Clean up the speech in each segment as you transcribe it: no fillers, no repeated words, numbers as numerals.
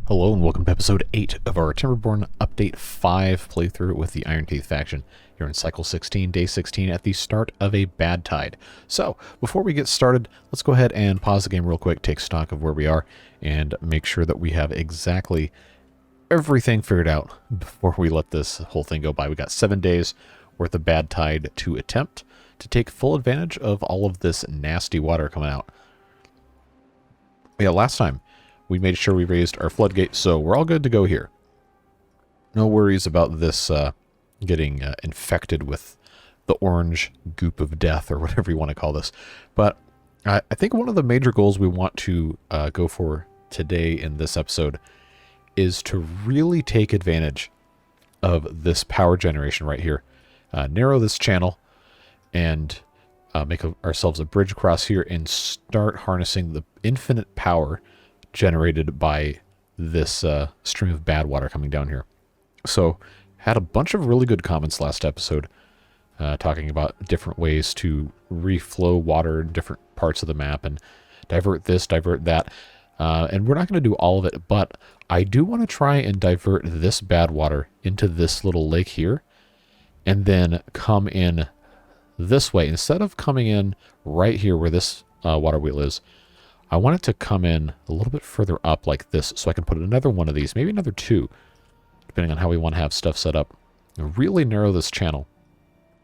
Hello and welcome to episode 8 of our Timberborn Update 5 playthrough with the Iron Teeth faction. You're in cycle 16, day 16 at the start of a bad tide. So, before we get started, let's go ahead and pause the game real quick, take stock of where we are, and make sure that we have exactly everything figured out before we let this whole thing go by. We got 7 days worth of bad tide to attempt to take full advantage of all of this nasty water coming out. Yeah, last time we made sure we raised our floodgate, so we're all good to go here. No worries about this getting infected with the orange goop of death, or whatever you want to call this. But I think one of the major goals we want to go for today in this episode is to really take advantage of this power generation right here. Narrow this channel and make ourselves a bridge across here and start harnessing the infinite power generated by this stream of bad water coming down here. So, had a bunch of really good comments last episode talking about different ways to reflow water in different parts of the map and divert this, divert that. And we're not going to do all of it, but I do want to try and divert this bad water into this little lake here and then come in this way. Instead of coming in right here where this water wheel is, I want it to come in a little bit further up like this so I can put another one of these, maybe another two, depending on how we want to have stuff set up. And really narrow this channel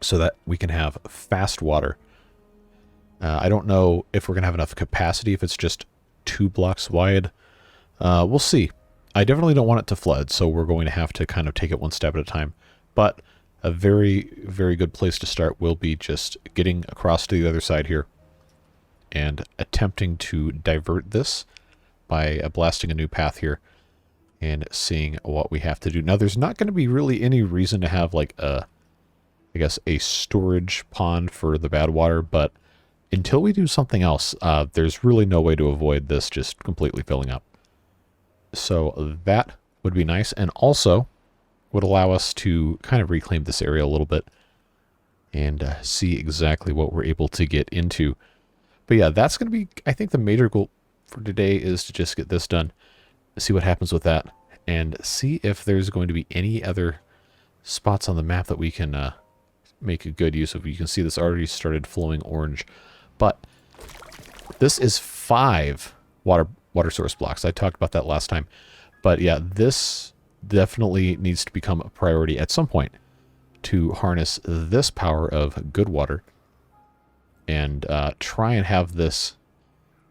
so that we can have fast water. I don't know if we're going to have enough capacity if it's just 2 blocks wide. We'll see. I definitely don't want it to flood, so we're going to have to kind of take it one step at a time. But a very, very good place to start will be just getting across to the other side here and attempting to divert this by blasting a new path here and seeing what we have to do. Now, there's not going to be really any reason to have like I guess a storage pond for the bad water, but until we do something else, there's really no way to avoid this just completely filling up. So that would be nice, and also would allow us to kind of reclaim this area a little bit and see exactly what we're able to get into. But yeah, that's going to be, I think, the major goal for today is to just get this done, see what happens with that, and see if there's going to be any other spots on the map that we can make a good use of. You can see this already started flowing orange, but this is 5 water source blocks. I talked about that last time. But yeah, this definitely needs to become a priority at some point to harness this power of good water and try and have this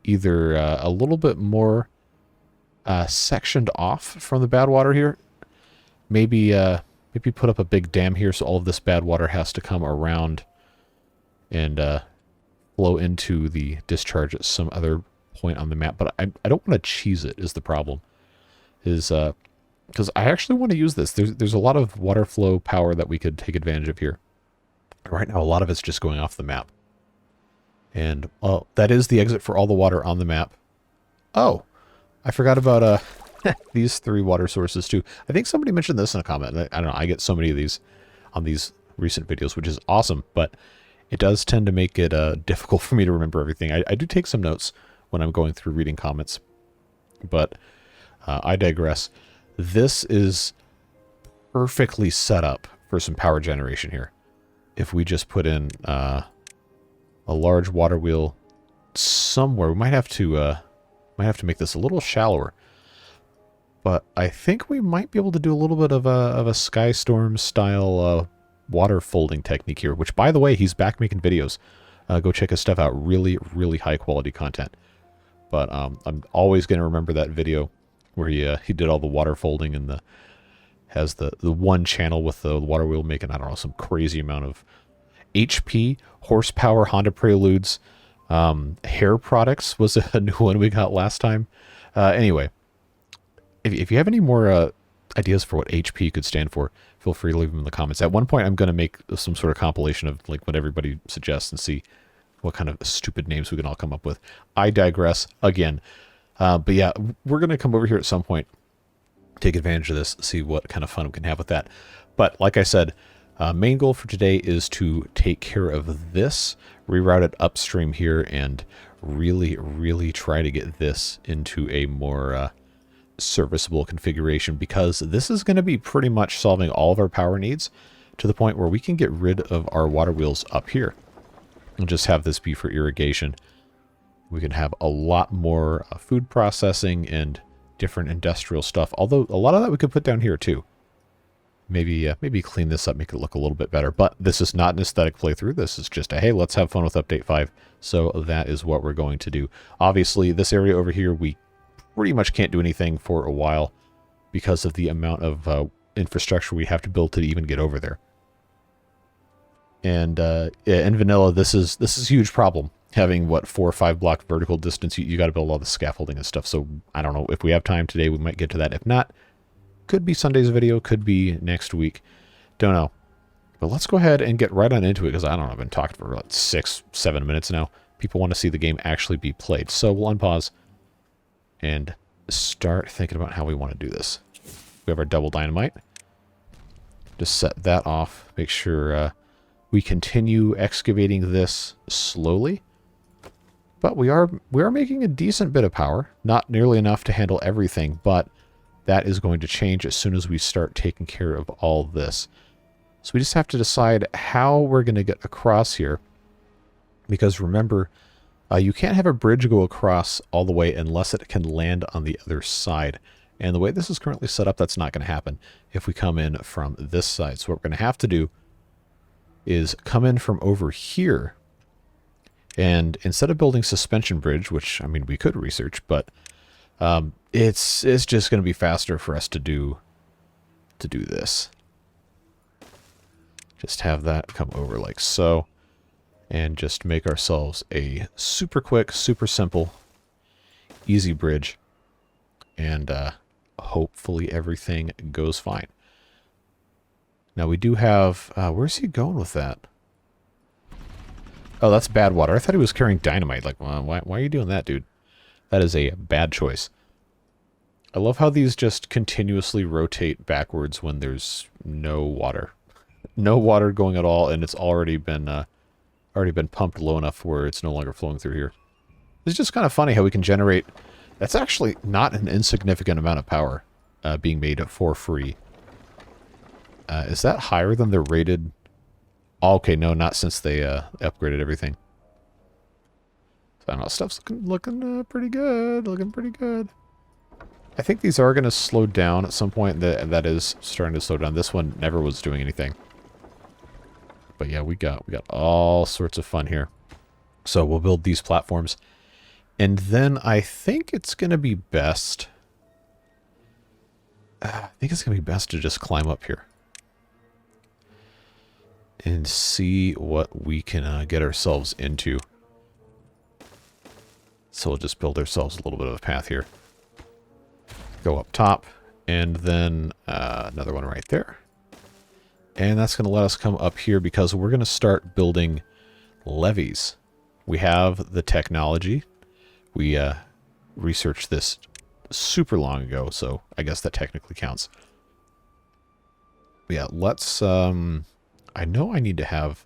either a little bit more sectioned off from the bad water here. Maybe put up a big dam here so all of this bad water has to come around and flow into the discharge at some other point on the map. But I don't want to cheese it is the problem. Is because I actually want to use this. There's a lot of water flow power that we could take advantage of here. Right now, a lot of it's just going off the map. And, well, that is the exit for all the water on the map. Oh, I forgot about these 3 water sources, too. I think somebody mentioned this in a comment. I don't know, I get so many of these on these recent videos, which is awesome, but it does tend to make it difficult for me to remember everything. I do take some notes when I'm going through reading comments, but I digress. This is perfectly set up for some power generation here. If we just put in a large water wheel somewhere, we might have to make this a little shallower. But I think we might be able to do a little bit of a Sky Storm style water folding technique here. Which, by the way, he's back making videos. Go check his stuff out. Really, really high quality content. But I'm always going to remember that video where he did all the water folding and has the one channel with the water wheel making, I don't know, some crazy amount of HP, horsepower, Honda Preludes, hair products was a new one we got last time. Anyway, if you have any more ideas for what HP could stand for, feel free to leave them in the comments. At one point, I'm going to make some sort of compilation of like what everybody suggests and see what kind of stupid names we can all come up with. I digress again. But yeah, we're going to come over here at some point, take advantage of this, see what kind of fun we can have with that. But like I said, main goal for today is to take care of this, reroute it upstream here, and really, really try to get this into a more serviceable configuration, because this is going to be pretty much solving all of our power needs to the point where we can get rid of our water wheels up here and just have this be for irrigation. We can have a lot more food processing and different industrial stuff, although a lot of that we could put down here too. Maybe clean this up, make it look a little bit better. But this is not an aesthetic playthrough. This is just a, hey, let's have fun with Update 5. So that is what we're going to do. Obviously, this area over here, we pretty much can't do anything for a while because of the amount of infrastructure we have to build to even get over there. And in vanilla, this is a huge problem. Having, what, 4 or 5 block vertical distance, you got to build all the scaffolding and stuff. So I don't know, if we have time today, we might get to that. If not, could be Sunday's video, could be next week. Don't know. But let's go ahead and get right on into it, because I don't know, I've been talking for like 6-7 minutes now. People want to see the game actually be played. So we'll unpause and start thinking about how we want to do this. We have our double dynamite. Just set that off. Make sure we continue excavating this slowly. But we are making a decent bit of power. Not nearly enough to handle everything, but that is going to change as soon as we start taking care of all this. So we just have to decide how we're going to get across here. Because remember, you can't have a bridge go across all the way unless it can land on the other side. And the way this is currently set up, that's not going to happen if we come in from this side. So what we're going to have to do is come in from over here. And instead of building suspension bridge, which, I mean, we could research, but it's just going to be faster for us to do this. Just have that come over like so. And just make ourselves a super quick, super simple, easy bridge. And hopefully everything goes fine. Now we do have... where's he going with that? Oh, that's Badwater. I thought he was carrying dynamite. Like, why are you doing that, dude? That is a bad choice. I love how these just continuously rotate backwards when there's no water. No water going at all, and it's already been pumped low enough where it's no longer flowing through here. It's just kind of funny how we can generate... That's actually not an insignificant amount of power being made for free. Is that higher than the rated... Oh, okay, no, not since they upgraded everything. So I don't know, stuff's looking pretty good. Looking pretty good. I think these are going to slow down at some point. That is starting to slow down. This one never was doing anything. But yeah, we got all sorts of fun here. So we'll build these platforms. And then I think it's going to be best... I think it's going to be best to just climb up here. And see what we can get ourselves into. So we'll just build ourselves a little bit of a path here. Go up top, and then another one right there. And that's going to let us come up here because we're going to start building levees. We have the technology. We researched this super long ago, so I guess that technically counts. But yeah, let's... I know I need to have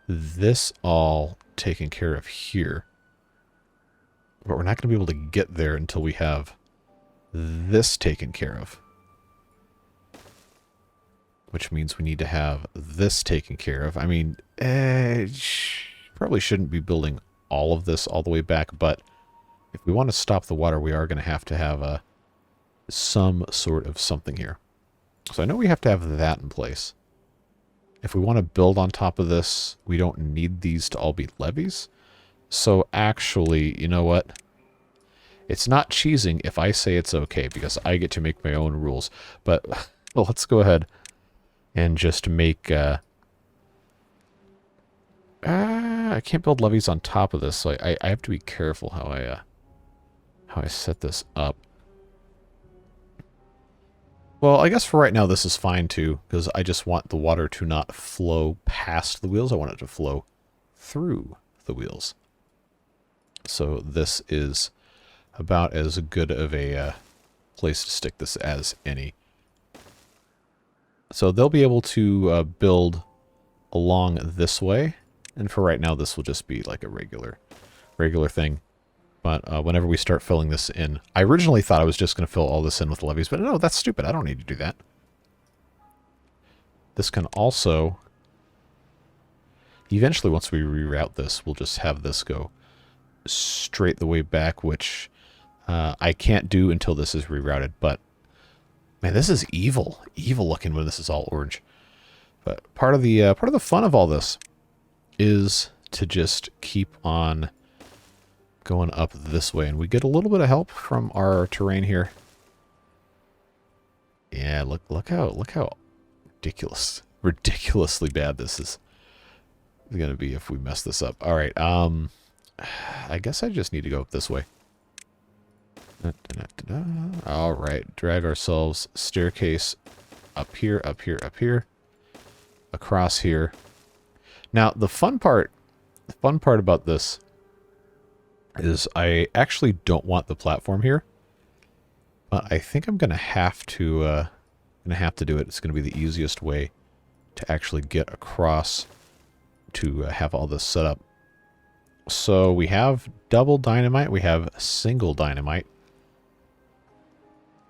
this all taken care of here. But we're not going to be able to get there until we have this taken care of. Which means we need to have this taken care of. I mean, probably shouldn't be building all of this all the way back, but if we want to stop the water, we are going to have some sort of something here. So I know we have to have that in place. If we want to build on top of this, we don't need these to all be levees. So actually, you know what? It's not cheesing if I say it's okay, because I get to make my own rules. But well, let's go ahead and just make... I can't build levees on top of this, so I have to be careful how I set this up. Well, I guess for right now this is fine too, because I just want the water to not flow past the wheels. I want it to flow through the wheels. So this is about as good of a place to stick this as any. So they'll be able to build along this way, and for right now this will just be like a regular thing. But whenever we start filling this in, I originally thought I was just going to fill all this in with levees, but no, that's stupid. I don't need to do that. This can also, eventually once we reroute this, we'll just have this go straight the way back, which I can't do until this is rerouted. But man, this is evil looking when this is all orange. But part of the fun of all this is to just keep on going up this way, and we get a little bit of help from our terrain here. Yeah, look how ridiculously bad this is going to be if we mess this up. All right, I guess I just need to go up this way. All right, drag ourselves staircase up here, across here. Now, the fun part about this is I actually don't want the platform here, but I think I'm gonna have to do it. It's gonna be the easiest way to actually get across to have all this set up. So we have double dynamite, we have single dynamite.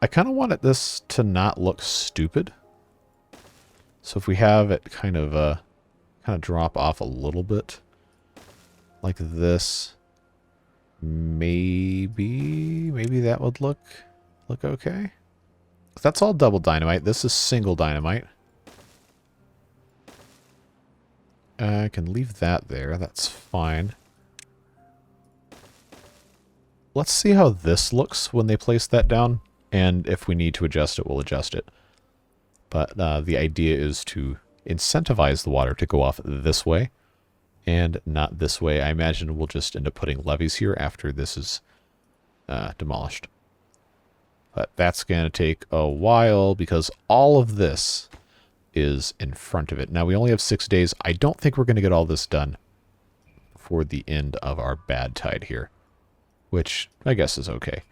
I kind of wanted this to not look stupid, so if we have it kind of drop off a little bit like this, maybe that would look okay. That's all double dynamite. This is single dynamite. I can leave that there. That's fine. Let's see how this looks when they place that down, and if we need to adjust it, we'll adjust it. But the idea is to incentivize the water to go off this way and not this way. I imagine we'll just end up putting levees here after this is demolished. But that's going to take a while because all of this is in front of it. Now, we only have 6 days. I don't think we're going to get all this done for the end of our bad tide here, which I guess is okay.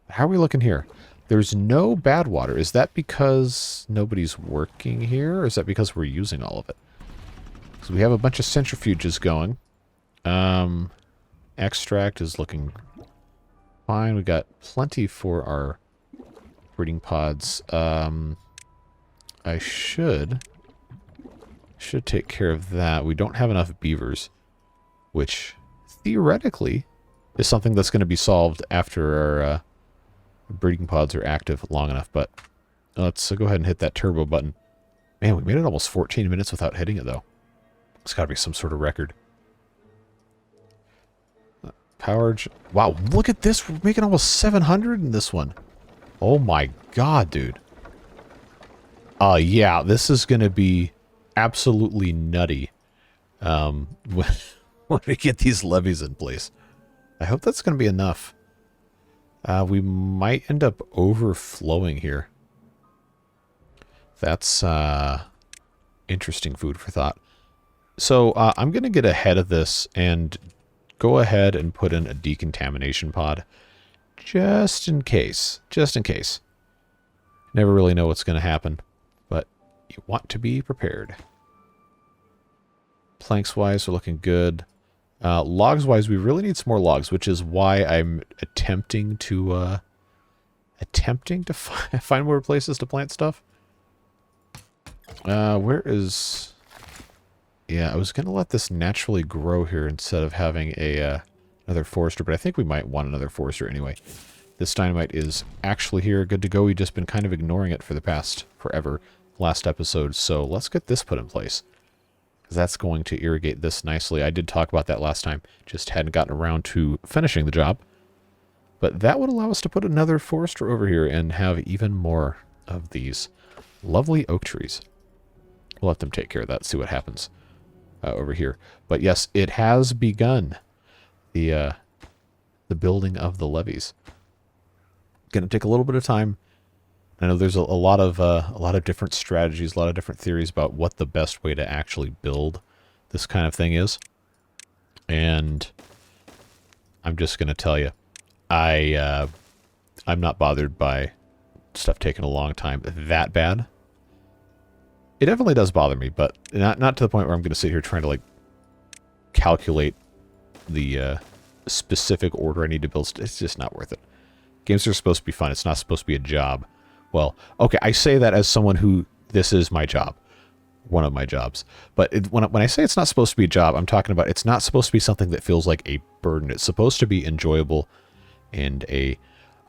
How are we looking here? There's no Badwater. Is that because nobody's working here, or is that because we're using all of it? So we have a bunch of centrifuges going. Extract is looking fine. We got plenty for our breeding pods. I should take care of that. We don't have enough beavers, which theoretically is something that's going to be solved after our breeding pods are active long enough. But let's go ahead and hit that turbo button. Man, we made it almost 14 minutes without hitting it, though. It's got to be some sort of record. Wow, look at this. We're making almost 700 in this one. Oh my god, dude. Yeah, this is going to be absolutely nutty when we get these levees in place. I hope that's going to be enough. We might end up overflowing here. That's interesting food for thought. So I'm going to get ahead of this and go ahead and put in a decontamination pod. Just in case. Just in case. Never really know what's going to happen. But you want to be prepared. Planks-wise, we're looking good. Logs-wise, we really need some more logs, which is why I'm attempting to find more places to plant stuff. Where is... Yeah, I was going to let this naturally grow here instead of having a another forester, but I think we might want another forester anyway. This dynamite is actually here, good to go. We've just been kind of ignoring it for the past forever, last episode, so let's get this put in place. Because that's going to irrigate this nicely. I did talk about that last time, just hadn't gotten around to finishing the job. But that would allow us to put another forester over here and have even more of these lovely oak trees. We'll let them take care of that, see what happens over here. But yes, it has begun, the building of the levees. Going to take a little bit of time. I know there's a lot of different strategies, a lot of different theories about what the best way to actually build this kind of thing is. And I'm just going to tell you, I'm not bothered by stuff taking a long time that bad. It definitely does bother me, but not to the point where I'm going to sit here trying to like calculate the specific order I need to build. It's just not worth it. Games are supposed to be fun. It's not supposed to be a job. Well, okay, I say that as someone who, this is my job. One of my jobs. But when I say it's not supposed to be a job, I'm talking about it's not supposed to be something that feels like a burden. It's supposed to be enjoyable and a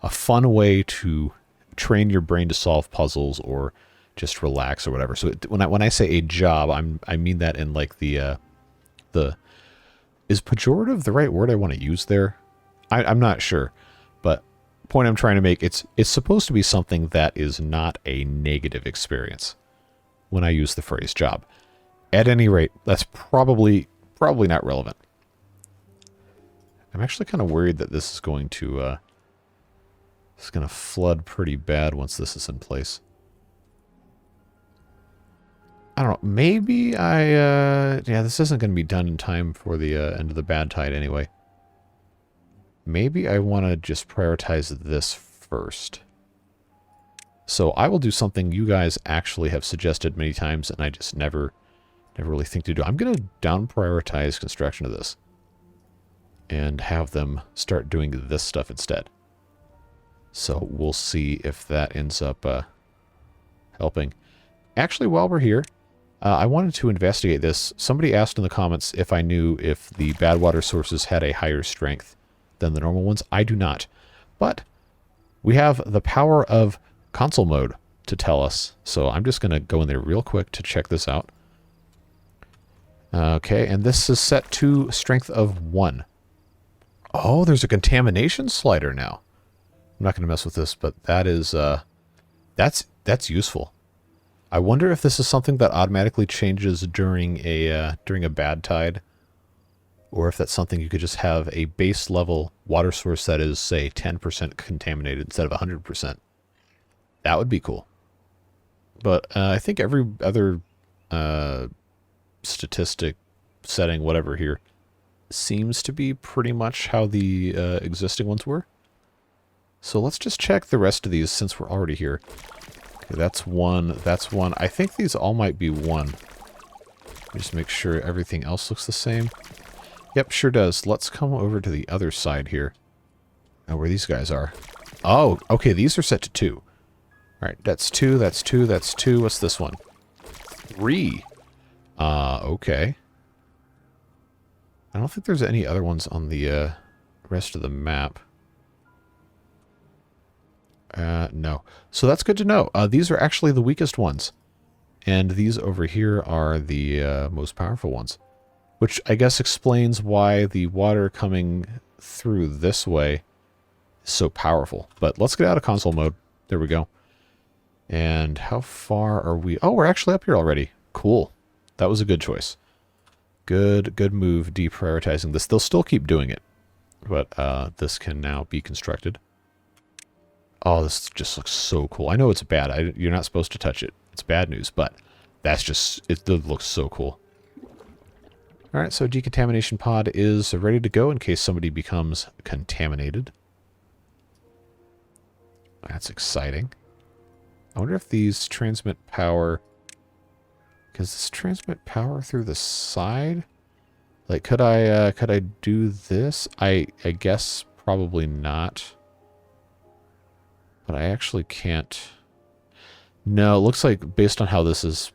fun way to train your brain to solve puzzles or just relax or whatever. So when I say a job, I mean that in like the is pejorative the right word I want to use there? I'm not sure, but point I'm trying to make, it's supposed to be something that is not a negative experience when I use the phrase job. At any rate, that's probably not relevant. I'm actually kind of worried that this is going to flood pretty bad once this is in place. I don't know. Maybe yeah, this isn't going to be done in time for the end of the bad tide anyway. Maybe I want to just prioritize this first. So I will do something you guys actually have suggested many times, and I just never really think to do. I'm going to down prioritize construction of this and have them start doing this stuff instead. So we'll see if that ends up helping. Actually, while we're here, I wanted to investigate this. Somebody asked in the comments if I knew if the Badwater sources had a higher strength than the normal ones. I do not. But we have the power of console mode to tell us. So I'm just going to go in there real quick to check this out. Okay, and this is set to strength of 1. Oh, there's a contamination slider now. I'm not going to mess with this, but that is that's useful. I wonder if this is something that automatically changes during a bad tide, or if that's something you could just have a base level water source that is, say, 10% contaminated instead of 100%. That would be cool. But I think every other statistic setting, whatever here, seems to be pretty much how the existing ones were. So let's just check the rest of these since we're already here. Okay, that's 1. That's 1. I think these all might be 1. Just make sure everything else looks the same. Yep, sure does. Let's come over to the other side here. Now where these guys are. Oh, okay, these are set to 2. Alright, that's 2, that's 2, that's 2. What's this one? 3. Okay. I don't think there's any other ones on the rest of the map. No. So that's good to know. These are actually the weakest ones. And these over here are the most powerful ones. Which I guess explains why the water coming through this way is so powerful. But let's get out of console mode. There we go. And how far are we? Oh, we're actually up here already. Cool. That was a good choice. Good move deprioritizing this. They'll still keep doing it. But this can now be constructed. Oh, this just looks so cool. I know it's bad. You're not supposed to touch it. It's bad news, but that's just, it looks so cool. All right, so decontamination pod is ready to go in case somebody becomes contaminated. That's exciting. I wonder if these transmit power... Does this transmit power through the side? Like, could I do this? I guess probably not. But I actually can't... No, it looks like based on how this is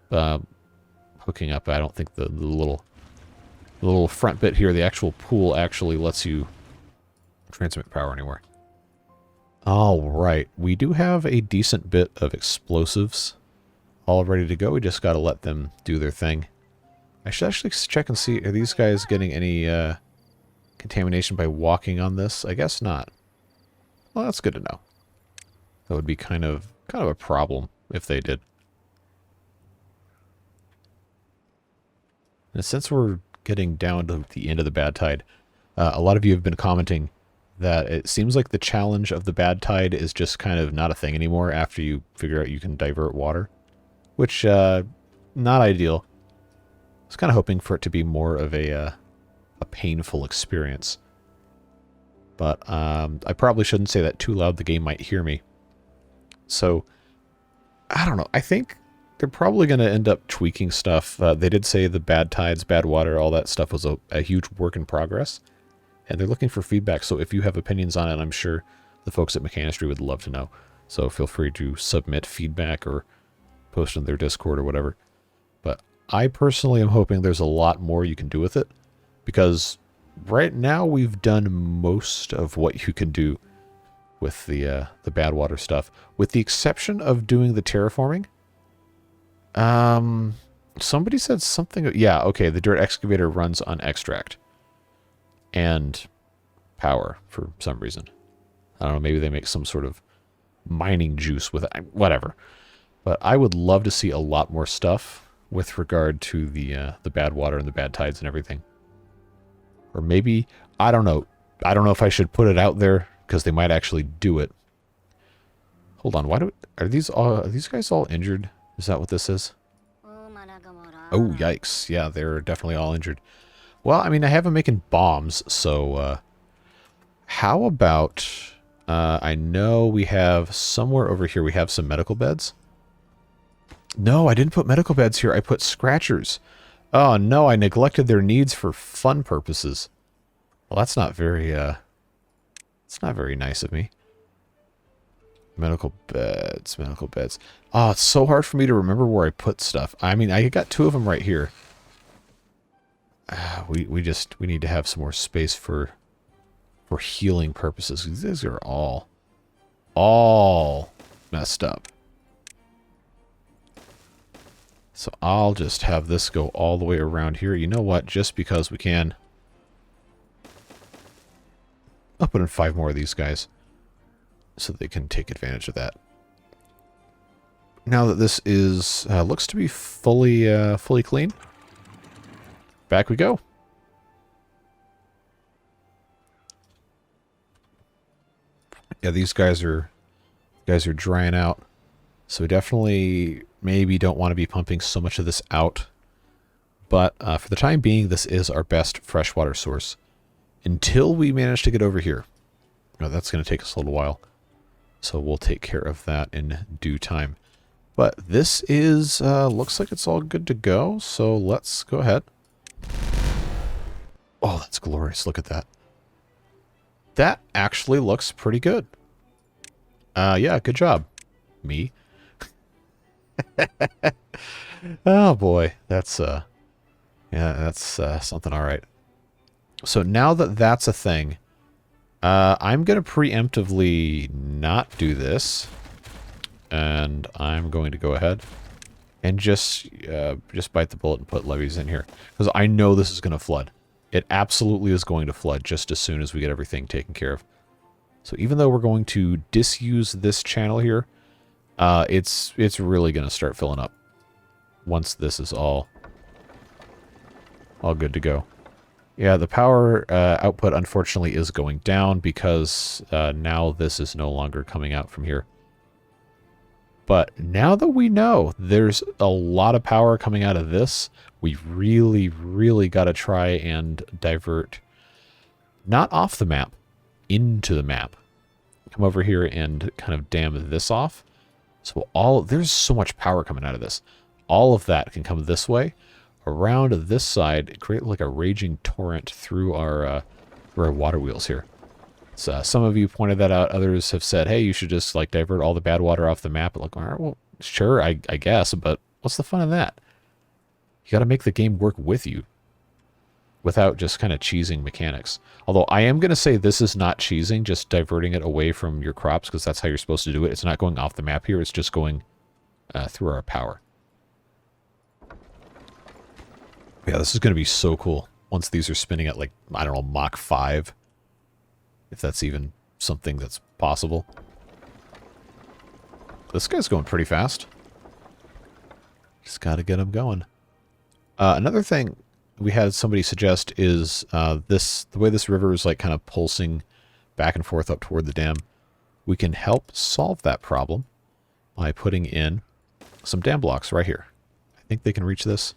hooking up, I don't think the little front bit here, the actual pool, actually lets you transmit power anywhere. All right, we do have a decent bit of explosives all ready to go. We just got to let them do their thing. I should actually check and see, are these guys getting any contamination by walking on this? I guess not. Well, that's good to know. That would be kind of a problem if they did. And since we're getting down to the end of the bad tide, a lot of you have been commenting that it seems like the challenge of the bad tide is just kind of not a thing anymore after you figure out you can divert water, which not ideal. I was kind of hoping for it to be more of a painful experience, but I probably shouldn't say that too loud. The game might hear me. So I don't know. I think they're probably going to end up tweaking stuff. They did say the bad tides, bad water, all that stuff was a huge work in progress. And they're looking for feedback, so if you have opinions on it, I'm sure the folks at Mechanistry would love to know. So feel free to submit feedback or post in their Discord or whatever. But I personally am hoping there's a lot more you can do with it, because right now we've done most of what you can do with the Badwater stuff, with the exception of doing the terraforming. Somebody said something. Yeah, okay, the dirt excavator runs on extract and power for some reason. I don't know, maybe they make some sort of mining juice with it. Whatever. But I would love to see a lot more stuff with regard to the Badwater and the bad tides and everything. Or maybe, I don't know. I don't know if I should put it out there, because they might actually do it. Hold on, are these guys all injured? Is that what this is? Oh, yikes. Yeah, they're definitely all injured. Well, I mean, I have them making bombs, so how about, I know we have somewhere over here, we have some medical beds. No, I didn't put medical beds here. I put scratchers. Oh, no, I neglected their needs for fun purposes. Well, that's not very, it's not very nice of me. Medical beds, medical beds. Oh, it's so hard for me to remember where I put stuff. I mean, I got 2 of them right here. We need to have some more space for healing purposes. These are all messed up. So I'll just have this go all the way around here. You know what? Just because we can. I'll put in 5 more of these guys so they can take advantage of that. Now that this is looks to be fully clean, back we go. Yeah, these guys are drying out, so we definitely maybe don't want to be pumping so much of this out. But for the time being, this is our best freshwater source until we manage to get over here. Oh, that's going to take us a little while, so we'll take care of that in due time. But this is looks like it's all good to go, so let's go ahead. Oh, that's glorious. Look at that. That actually looks pretty good. Yeah, good job. Me. Oh boy, that's yeah, that's something all right. So now that that's a thing, I'm going to preemptively not do this, and I'm going to go ahead and just bite the bullet and put levees in here, because I know this is going to flood. It absolutely is going to flood just as soon as we get everything taken care of. So even though we're going to disuse this channel here, it's really going to start filling up once this is all good to go. Yeah, the power output unfortunately is going down because now this is no longer coming out from here. But now that we know there's a lot of power coming out of this, we really, really got to try and divert, not off the map, into the map. Come over here and kind of dam this off. So there's so much power coming out of this. All of that can come this way, around this side, create like a raging torrent through our water wheels here. So some of you pointed that out. Others have said, hey, you should just like divert all the bad water off the map. Like, all right, well, sure, I guess, but what's the fun in that? You got to make the game work with you without just kind of cheesing mechanics. Although I am going to say this is not cheesing, just diverting it away from your crops, because that's how you're supposed to do it. It's not going off the map here. It's just going through our power. Yeah, this is going to be so cool once these are spinning at, like, I don't know, Mach 5. If that's even something that's possible. This guy's going pretty fast. Just got to get him going. Another thing we had somebody suggest is the way this river is like kind of pulsing back and forth up toward the dam. We can help solve that problem by putting in some dam blocks right here. I think they can reach this.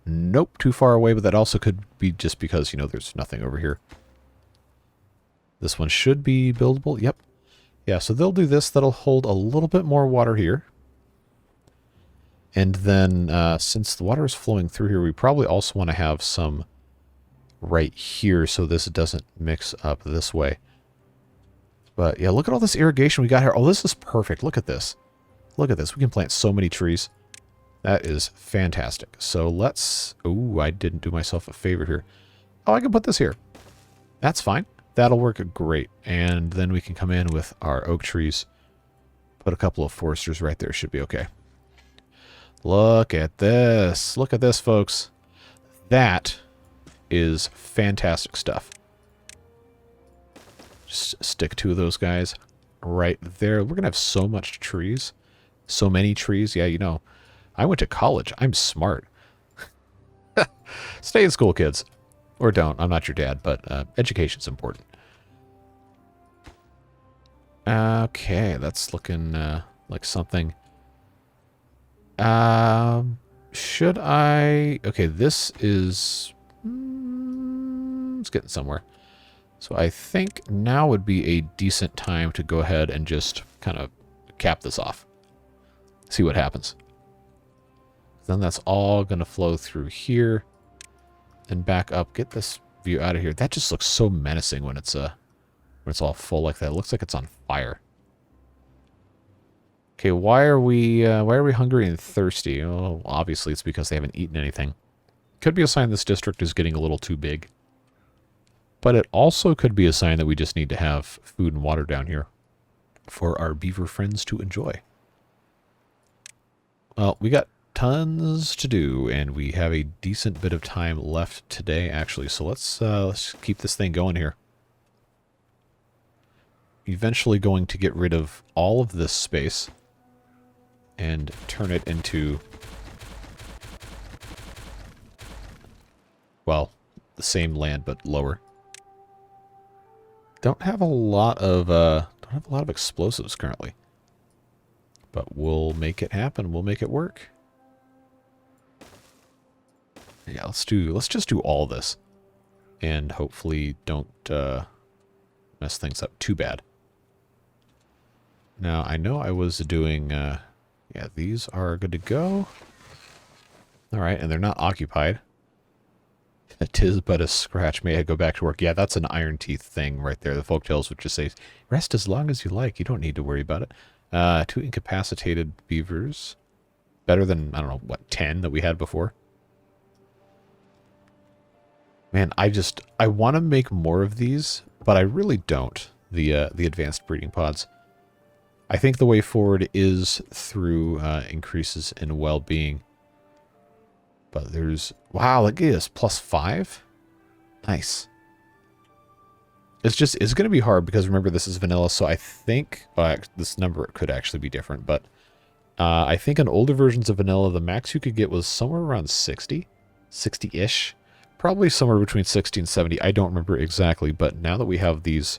Nope, too far away, but that also could be just because, you know, there's nothing over here. This one should be buildable. Yep. Yeah, so they'll do this. That'll hold a little bit more water here. And then, since the water is flowing through here, we probably also want to have some right here so this doesn't mix up this way. But yeah, look at all this irrigation we got here. Oh, this is perfect. Look at this. Look at this. We can plant so many trees. That is fantastic. So let's... Ooh, I didn't do myself a favor here. Oh, I can put this here. That's fine. That'll work great. And then we can come in with our oak trees. Put a couple of foresters right there. Should be okay. Look at this. Look at this, folks. That is fantastic stuff. Just stick two of those guys right there. We're going to have so much trees. So many trees. Yeah, you know, I went to college. I'm smart. Stay in school, kids. Or don't. I'm not your dad, but education's important. Okay, that's looking like something. Should I... Okay, this is... it's getting somewhere. So I think now would be a decent time to go ahead and just kind of cap this off. See what happens. Then that's all going to flow through here. And back up. Get this view out of here. That just looks so menacing when it's all full like that. It looks like it's on fire. Okay, why are we hungry and thirsty? Oh, obviously it's because they haven't eaten anything. Could be a sign this district is getting a little too big. But it also could be a sign that we just need to have food and water down here for our beaver friends to enjoy. Well, we got tons to do, and we have a decent bit of time left today, actually. So let's keep this thing going here. Eventually going to get rid of all of this space and turn it into, well, the same land but lower. Don't have a lot of explosives currently, but we'll make it happen. We'll make it work. Yeah, let's just do all this, and hopefully don't mess things up too bad. Now I know I was doing yeah, these are good to go. All right, and they're not occupied. "'Tis but a scratch. May I go back to work?" Yeah, that's an Iron Teeth thing right there. The folktales would just say, "Rest as long as you like. You don't need to worry about it." 2 incapacitated beavers. Better than, I don't know, what, 10 that we had before? Man, I want to make more of these, but I really don't. The advanced breeding pods. I think the way forward is through increases in well-being. But there's... Wow, look at this. +5? Nice. It's going to be hard because, remember, this is vanilla, so I think... this number could actually be different, but... I think in older versions of vanilla, the max you could get was somewhere around 60? 60-ish? Probably somewhere between 60 and 70. I don't remember exactly, but now that we have these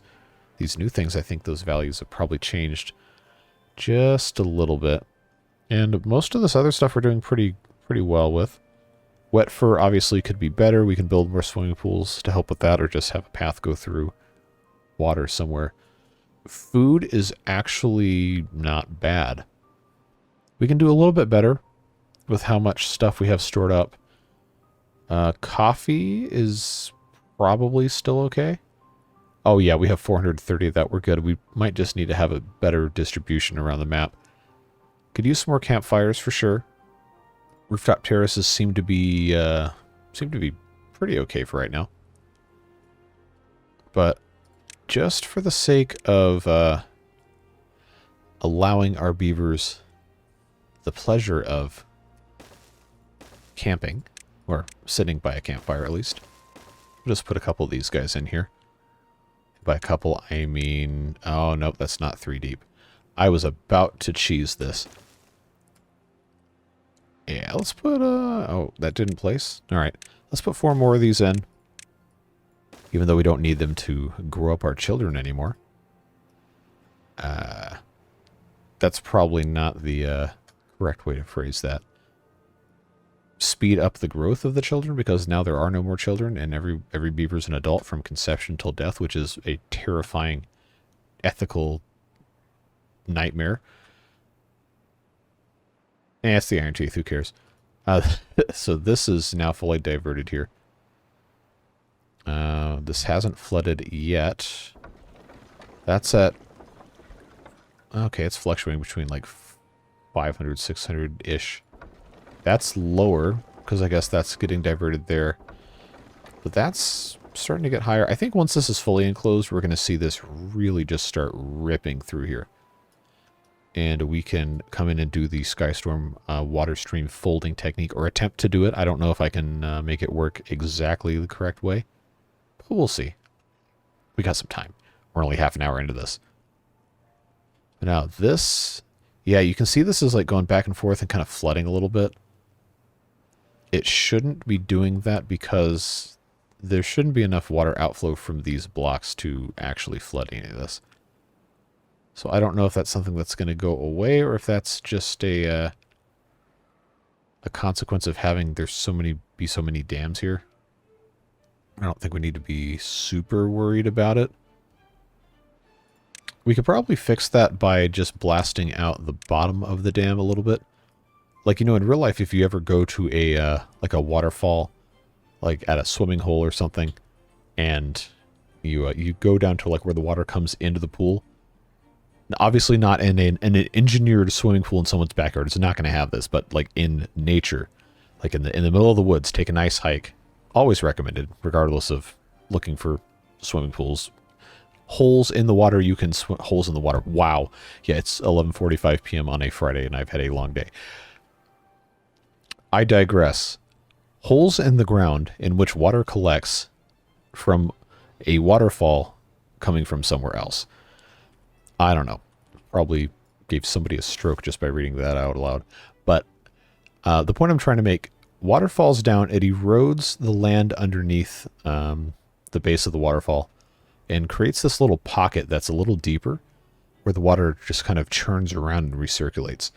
new things, I think those values have probably changed just a little bit. And most of this other stuff we're doing pretty well with. Wet fur obviously could be better. We can build more swimming pools to help with that, or just have a path go through water somewhere. Food is actually not bad. We can do a little bit better with how much stuff we have stored up. Coffee is probably still okay. Oh yeah, we have 430 of that. We're good. We might just need to have a better distribution around the map. Could use some more campfires for sure. Rooftop terraces seem to be pretty okay for right now. But just for the sake of allowing our beavers the pleasure of camping, or sitting by a campfire at least, we'll just put a couple of these guys in here. By a couple, I mean... Oh, nope, that's not 3 deep. I was about to cheese this. Yeah, let's put... Oh, that didn't place? Alright, let's put 4 more of these in. Even though we don't need them to grow up our children anymore. That's probably not the correct way to phrase that. Speed up the growth of the children, because now there are no more children, and every beaver's an adult from conception till death, which is a terrifying ethical nightmare. It's the Iron Teeth, who cares? So this is now fully diverted here. This hasn't flooded yet. That's at... Okay, it's fluctuating between like 500, 600-ish. That's lower, because I guess that's getting diverted there. But that's starting to get higher. I think once this is fully enclosed, we're going to see this really just start ripping through here. And we can come in and do the Skystorm water stream folding technique, or attempt to do it. I don't know if I can make it work exactly the correct way, but we'll see. We got some time. We're only half an hour into this. But now this, yeah, you can see this is like going back and forth and kind of flooding a little bit. It shouldn't be doing that because there shouldn't be enough water outflow from these blocks to actually flood any of this. So I don't know if that's something that's going to go away, or if that's just a consequence of having there's so many dams here. I don't think we need to be super worried about it. We could probably fix that by just blasting out the bottom of the dam a little bit. Like, you know, in real life, if you ever go to a like a waterfall, like at a swimming hole or something, and you go down to like where the water comes into the pool. Obviously not in an engineered swimming pool in someone's backyard. It's not going to have this, but like in nature, like in the middle of the woods, take a nice hike. Always recommended, regardless of looking for swimming pools. Holes in the water, you can swim. Holes in the water. Wow. Yeah, it's 11:45 p.m. on a Friday, and I've had a long day. I digress. Holes in the ground in which water collects from a waterfall coming from somewhere else. I don't know. Probably gave somebody a stroke just by reading that out loud. But the point I'm trying to make, water falls down, it erodes the land underneath the base of the waterfall and creates this little pocket that's a little deeper where the water just kind of churns around and recirculates.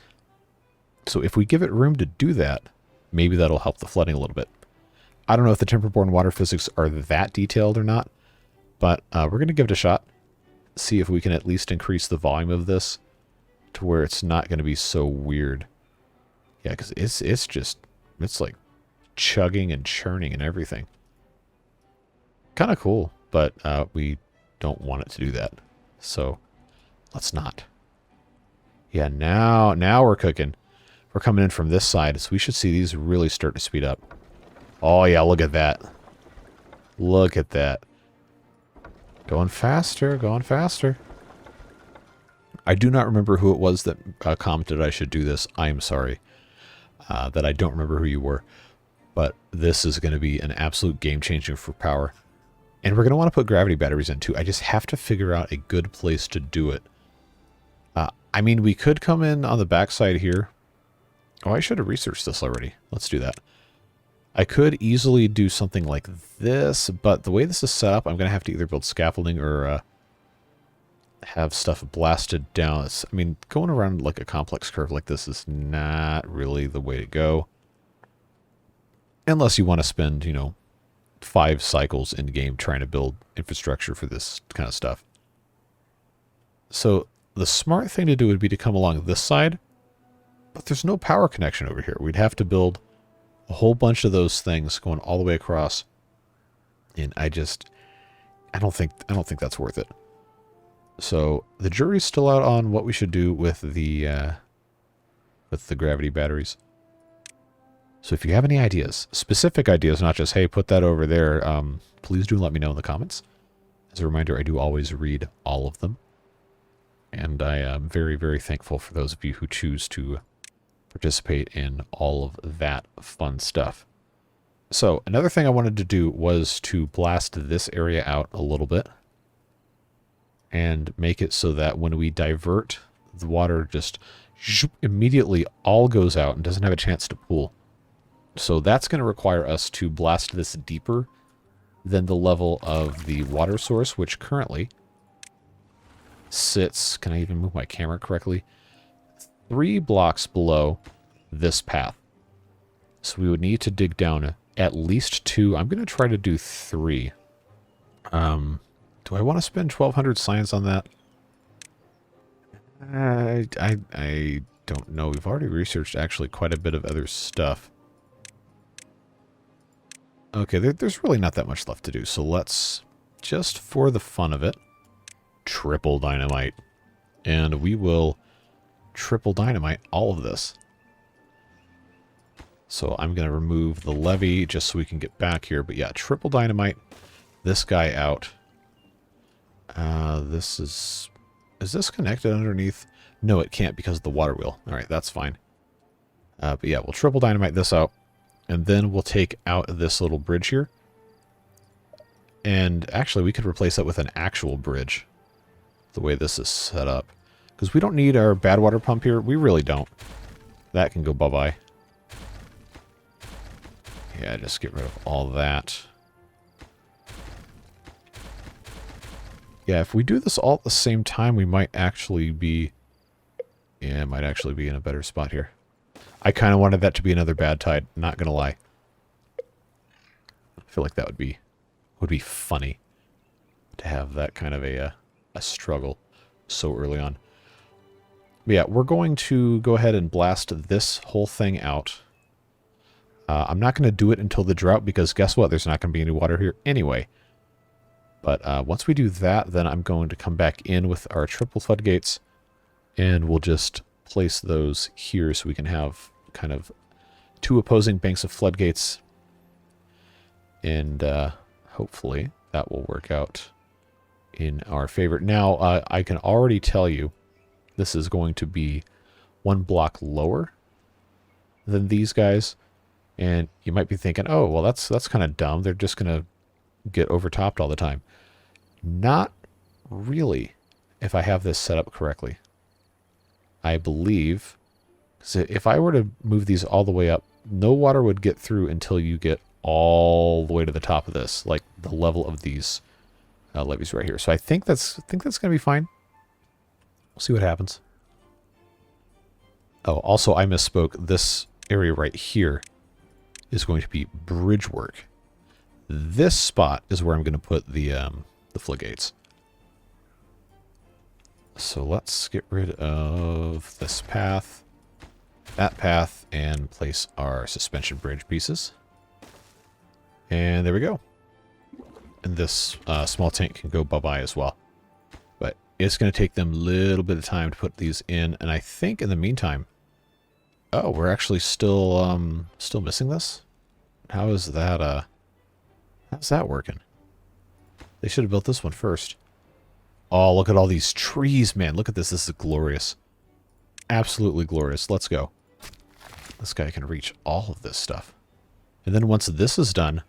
So if we give it room to do that, maybe that'll help the flooding a little bit. I don't know if the Timberborn water physics are that detailed or not, but we're going to give it a shot. See if we can at least increase the volume of this to where it's not going to be so weird. Yeah, because it's like chugging and churning and everything. Kind of cool, but we don't want it to do that. So let's not. Yeah, now we're cooking. We're coming in from this side, so we should see these really start to speed up. Oh yeah, look at that. Look at that. Going faster, going faster. I do not remember who it was that commented I should do this. I am sorry that I don't remember who you were. But this is going to be an absolute game changer for power. And we're going to want to put gravity batteries in too. I just have to figure out a good place to do it. I mean, we could come in on the backside here. Oh, I should have researched this already. Let's do that. I could easily do something like this, but the way this is set up, I'm going to have to either build scaffolding or have stuff blasted down. I mean, going around like a complex curve like this is not really the way to go. Unless you want to spend, 5 cycles in game trying to build infrastructure for this kind of stuff. So the smart thing to do would be to come along this side, but there's no power connection over here. We'd have to build a whole bunch of those things going all the way across, and I don't think that's worth it. So the jury's still out on what we should do with the gravity batteries. So if you have any ideas, specific ideas, not just hey, put that over there, please do let me know in the comments. As a reminder, I do always read all of them, and I am very, very thankful for those of you who choose to participate in all of that fun stuff. So another thing I wanted to do was to blast this area out a little bit and make it so that when we divert, the water just immediately all goes out and doesn't have a chance to pool. So that's going to require us to blast this deeper than the level of the water source, which currently sits, can I even move my camera correctly? 3 blocks below this path. So we would need to dig down at least 2. I'm going to try to do 3. Do I want to spend 1,200 science on that? I don't know. We've already researched actually quite a bit of other stuff. Okay, there's really not that much left to do, so let's, just for the fun of it, triple dynamite. And we will triple dynamite all of this. So I'm going to remove the levee just so we can get back here. But yeah, triple dynamite this guy out. This is this connected underneath? No, it can't because of the water wheel. All right, that's fine. But yeah, we'll triple dynamite this out. And then we'll take out this little bridge here. And actually, we could replace that with an actual bridge. The way this is set up. Because we don't need our Badwater pump here. We really don't. That can go bye-bye. Yeah, just get rid of all that. Yeah, if we do this all at the same time, we might actually be... Yeah, might actually be in a better spot here. I kind of wanted that to be another bad tide, not gonna lie. I feel like that would be funny to have that kind of a struggle so early on. But yeah, we're going to go ahead and blast this whole thing out. I'm not going to do it until the drought because guess what? There's not going to be any water here anyway. But once we do that, then I'm going to come back in with our triple floodgates and we'll just place those here so we can have kind of two opposing banks of floodgates. And hopefully that will work out in our favor. Now, I can already tell you this is going to be one block lower than these guys. And you might be thinking, oh, well, that's kind of dumb. They're just going to get overtopped all the time. Not really, if I have this set up correctly. I believe, so if I were to move these all the way up, no water would get through until you get all the way to the top of this, like the level of these levees right here. So I think that's going to be fine. We'll see what happens. Oh, also I misspoke. This area right here is going to be bridge work. This spot is where I'm going to put the floodgates. So let's get rid of this path, that path, and place our suspension bridge pieces. And there we go. And this small tank can go bye-bye as well. But it's going to take them a little bit of time to put these in. And I think in the meantime... Oh, we're actually still missing this? How is that, how's that working? They should have built this one first. Oh, look at all these trees, man. Look at this. This is glorious. Absolutely glorious. Let's go. This guy can reach all of this stuff. And then once this is done,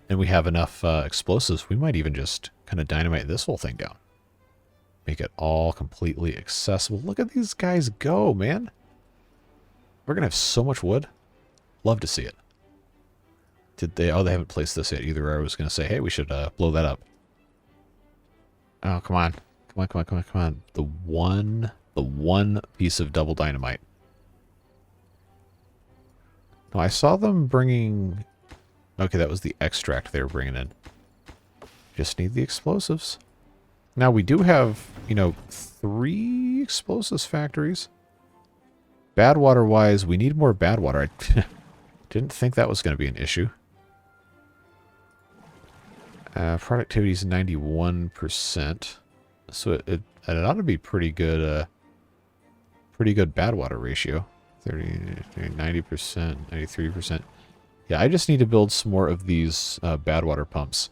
and we have enough explosives, we might even just kind of dynamite this whole thing down. Make it all completely accessible. Look at these guys go, man. We're going to have so much wood. Love to see it. Did they? Oh, they haven't placed this yet either. I was going to say, hey, we should blow that up. Oh, come on. Come on, come on, come on, come on. The one piece of double dynamite. No, I saw them bringing... Okay, that was the extract they were bringing in. Just need the explosives. Now, we do have, 3 explosives factories. Badwater-wise, we need more Badwater. I didn't think that was going to be an issue. Productivity is 91%. So it ought to be pretty good Badwater ratio. 30, 90%, 93%. Yeah, I just need to build some more of these Badwater pumps.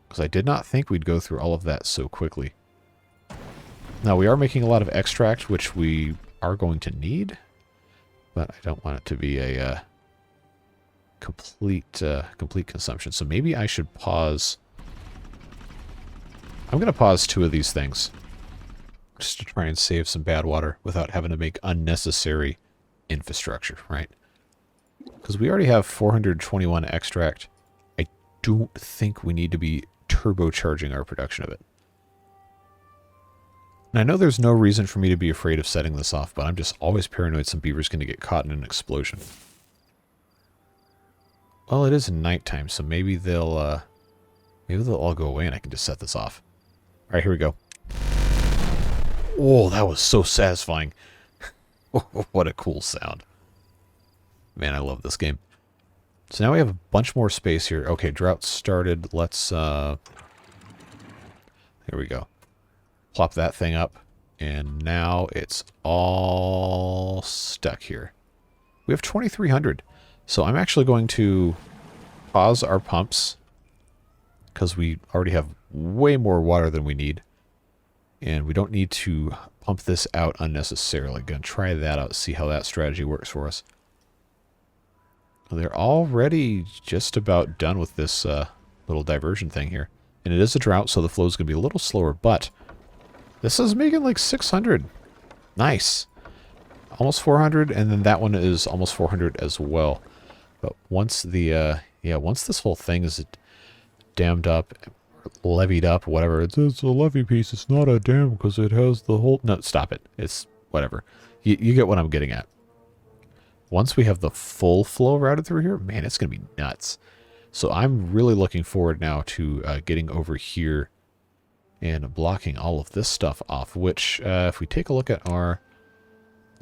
Because I did not think we'd go through all of that so quickly. Now, we are making a lot of extract, which we are going to need. But I don't want it to be a complete consumption. So maybe I should pause. I'm going to pause 2 of these things. Just to try and save some Badwater without having to make unnecessary infrastructure, right? Because we already have 421 extract. I don't think we need to be turbocharging our production of it. And I know there's no reason for me to be afraid of setting this off, but I'm just always paranoid some beaver's going to get caught in an explosion. Well, it is nighttime, so maybe they'll all go away and I can just set this off. All right, here we go. Oh, that was so satisfying. What a cool sound. Man, I love this game. So now we have a bunch more space here. Okay, drought started. Let's, here we go. Plop that thing up. And now it's all stuck here. We have 2,300. So I'm actually going to pause our pumps because we already have way more water than we need. And we don't need to pump this out unnecessarily. Going to try that out, see how that strategy works for us. They're already just about done with this little diversion thing here. And it is a drought, so the flow is going to be a little slower, but this is making like 600. Nice. Almost 400, and then that one is almost 400 as well. But once the, once this whole thing is dammed up, levied up, whatever, it's a levee piece, it's not a dam because it has the whole, no, stop it. It's whatever. You get what I'm getting at. Once we have the full flow routed through here, man, it's going to be nuts. So I'm really looking forward now to getting over here and blocking all of this stuff off, which if we take a look at our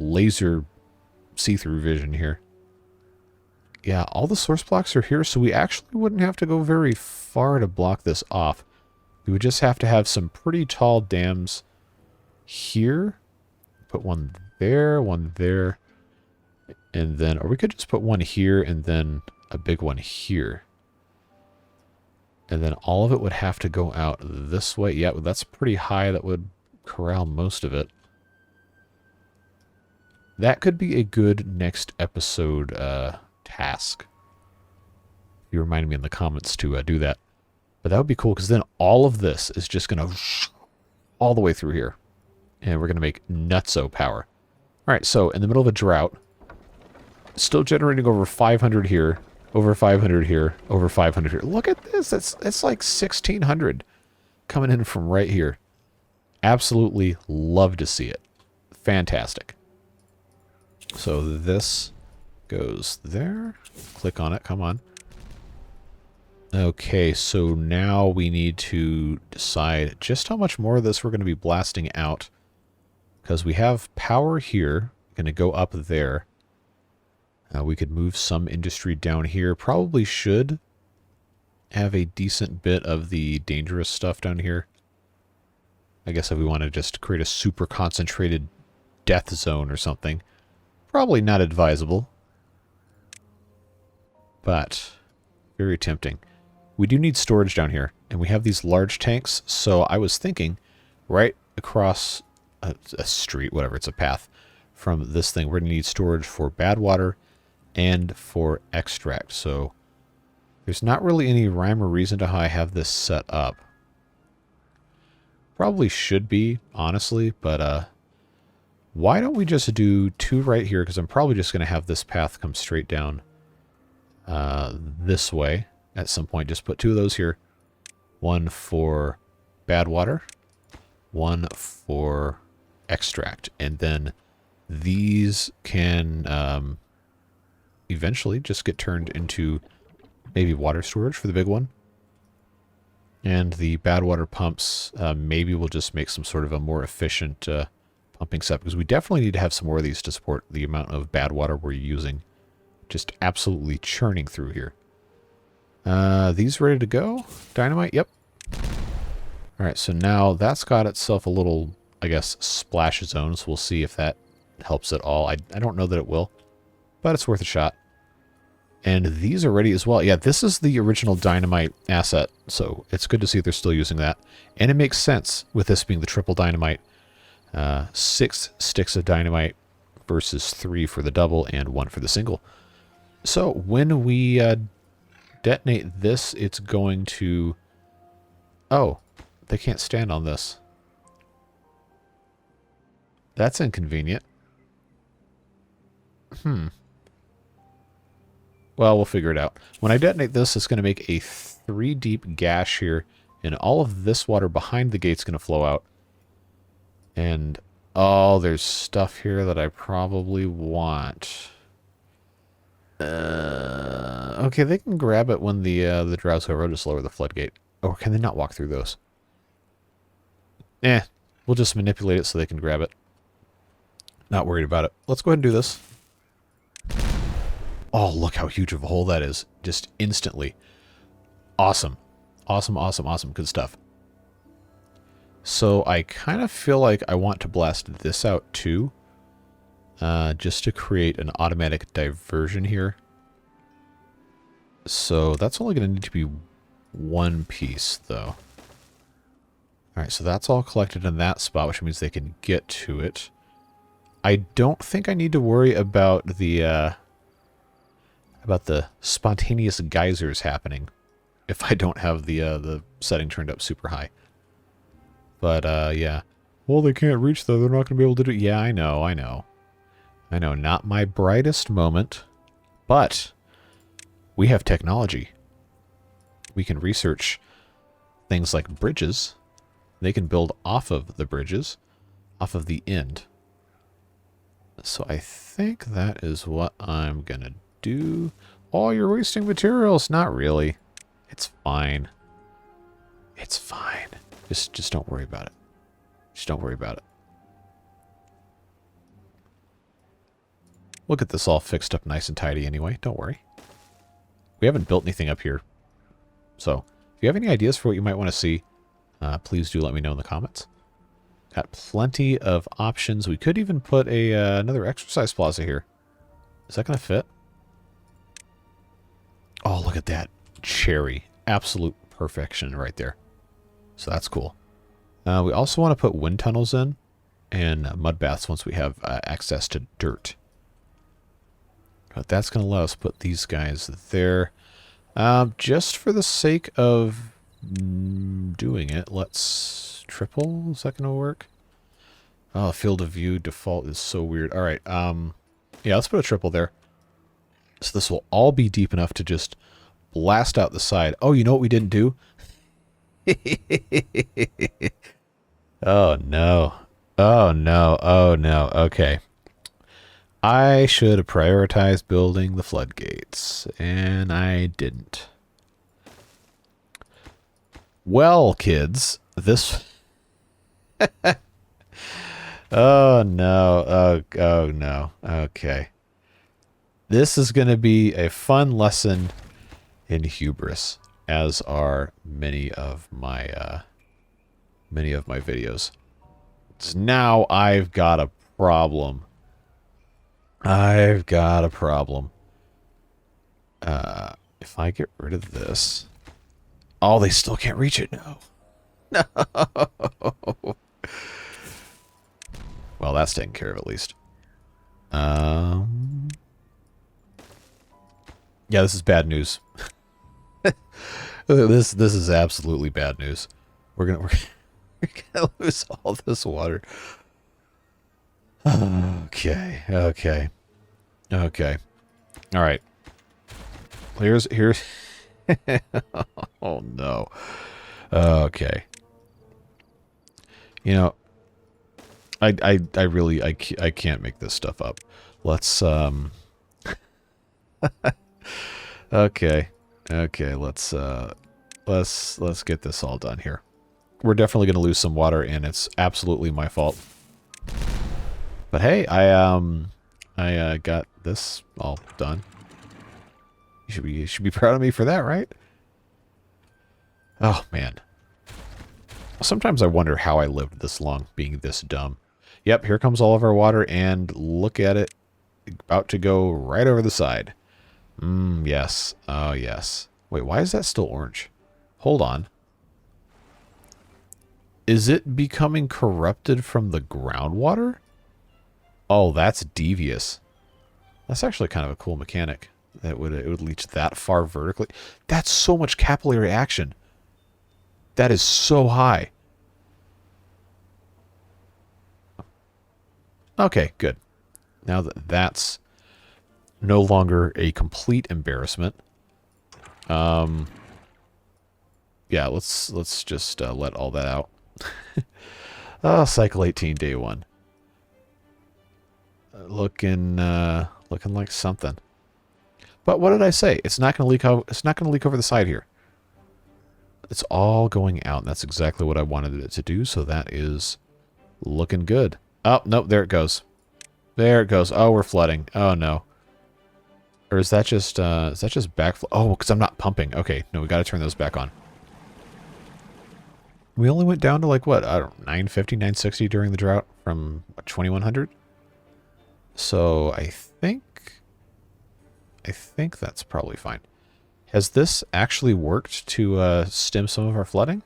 laser see-through vision here, yeah, all the source blocks are here, so we actually wouldn't have to go very far to block this off. We would just have to have some pretty tall dams here. Put one there, and then, or we could just put one here and then a big one here. And then all of it would have to go out this way. Yeah, that's pretty high. That would corral most of it. That could be a good next episode task. You reminded me in the comments to do that. But that would be cool because then all of this is just going to all the way through here. And we're going to make nutso power. All right, so in the middle of a drought, still generating over 500 here, over 500 here, over 500 here. Look at this. It's like 1,600 coming in from right here. Absolutely love to see it. Fantastic. So this goes there. Click on it. Come on. Okay, so now we need to decide just how much more of this we're going to be blasting out. Because we have power here. Going to go up there. We could move some industry down here. Probably should have a decent bit of the dangerous stuff down here. I guess if we want to just create a super concentrated death zone or something. Probably not advisable. But very tempting. We do need storage down here. And we have these large tanks. So I was thinking right across a street, whatever, it's a path from this thing. We're going to need storage for Badwater and for extract. So there's not really any rhyme or reason to how I have this set up. Probably should be, honestly, but why don't we just do 2 right here? Because I'm probably just going to have this path come straight down this way at some point. Just put 2 of those here. 1 for Badwater, 1 for extract. And then these can eventually just get turned into maybe water storage for the big one. And the Badwater pumps, maybe we'll just make some sort of a more efficient pumping set, because we definitely need to have some more of these to support the amount of Badwater we're using. Just absolutely churning through here. These ready to go? Dynamite? Yep. Alright, so now that's got itself a little, I guess, splash zone, so we'll see if that helps at all. I don't know that it will, but it's worth a shot. And these are ready as well. Yeah, this is the original dynamite asset, so it's good to see they're still using that. And it makes sense with this being the triple dynamite. 6 sticks of dynamite versus 3 for the double and 1 for the single. So when we detonate this, it's going to... Oh, they can't stand on this. That's inconvenient. Well, we'll figure it out. When I detonate this, it's going to make a 3 deep gash here, and all of this water behind the gate's going to flow out. And, oh, there's stuff here that I probably want. Okay, they can grab it when the drought's over. I'll just lower the floodgate. Or can they not walk through those? We'll just manipulate it so they can grab it. Not worried about it. Let's go ahead and do this. Oh, look how huge of a hole that is. Just instantly. Awesome. Awesome, awesome, awesome. Good stuff. So I kind of feel like I want to blast this out too. Just to create an automatic diversion here. So that's only going to need to be one piece, though. Alright, so that's all collected in that spot, which means they can get to it. I don't think I need to worry about the spontaneous geysers happening if I don't have the setting turned up super high. But, yeah. Well, they can't reach, though. They're not going to be able to do it. Yeah, I know, I know. I know, not my brightest moment, but we have technology. We can research things like bridges. They can build off of the bridges, off of the end. So I think that is what I'm going to do. Oh, you're wasting materials. Not really. It's fine. It's fine. Just don't worry about it. Just don't worry about it. We'll get this all fixed up nice and tidy anyway. Don't worry. We haven't built anything up here. So, if you have any ideas for what you might want to see, please do let me know in the comments. Got plenty of options. We could even put another exercise plaza here. Is that going to fit? Oh, look at that. Cherry. Absolute perfection right there. So that's cool. We also want to put wind tunnels in and mud baths once we have access to dirt. But that's going to let us put these guys there. Just for the sake of doing it, let's triple. Is that going to work? Oh, field of view default is so weird. All right. Yeah, let's put a triple there. So this will all be deep enough to just blast out the side. Oh, you know what we didn't do? Oh, no. Oh, no. Oh, no. Okay. I should have prioritized building the floodgates, and I didn't. Well, kids, this... Oh, no. Oh, no. Okay. This is going to be a fun lesson in hubris, as are many of my videos. So now I've got a problem. I've got a problem. If I get rid of this... Oh, they still can't reach it. No. No. Well, that's taken care of at least. Yeah, this is bad news. This is absolutely bad news. We're gonna lose all this water. Okay. All right. Here's. Oh no. Okay. You know, I really can't make this stuff up. Let's Okay. Let's get this all done here. We're definitely going to lose some water, and it's absolutely my fault. But hey, I got this all done. You should be proud of me for that, right? Oh man. Sometimes I wonder how I lived this long being this dumb. Yep, here comes all of our water, and look at it. About to go right over the side. Yes. Oh, yes. Wait, why is that still orange? Hold on. Is it becoming corrupted from the groundwater? Oh, that's devious. That's actually kind of a cool mechanic. It would leach that far vertically. That's so much capillary action. That is so high. Okay, good. Now that that's no longer a complete embarrassment. Yeah, let's just let all that out. Cycle 18, day 1. Looking like something. But what did I say? It's not going to leak out. It's not going to leak over the side here. It's all going out, and that's exactly what I wanted it to do. So that is looking good. Oh, nope, there it goes. There it goes. Oh, we're flooding. Oh, no. Or is that just backflow? Oh, because I'm not pumping. Okay, no, we got to turn those back on. We only went down to like what? I don't know, 950, 960 during the drought from what, 2100. So I think that's probably fine. Has this actually worked to stem some of our flooding?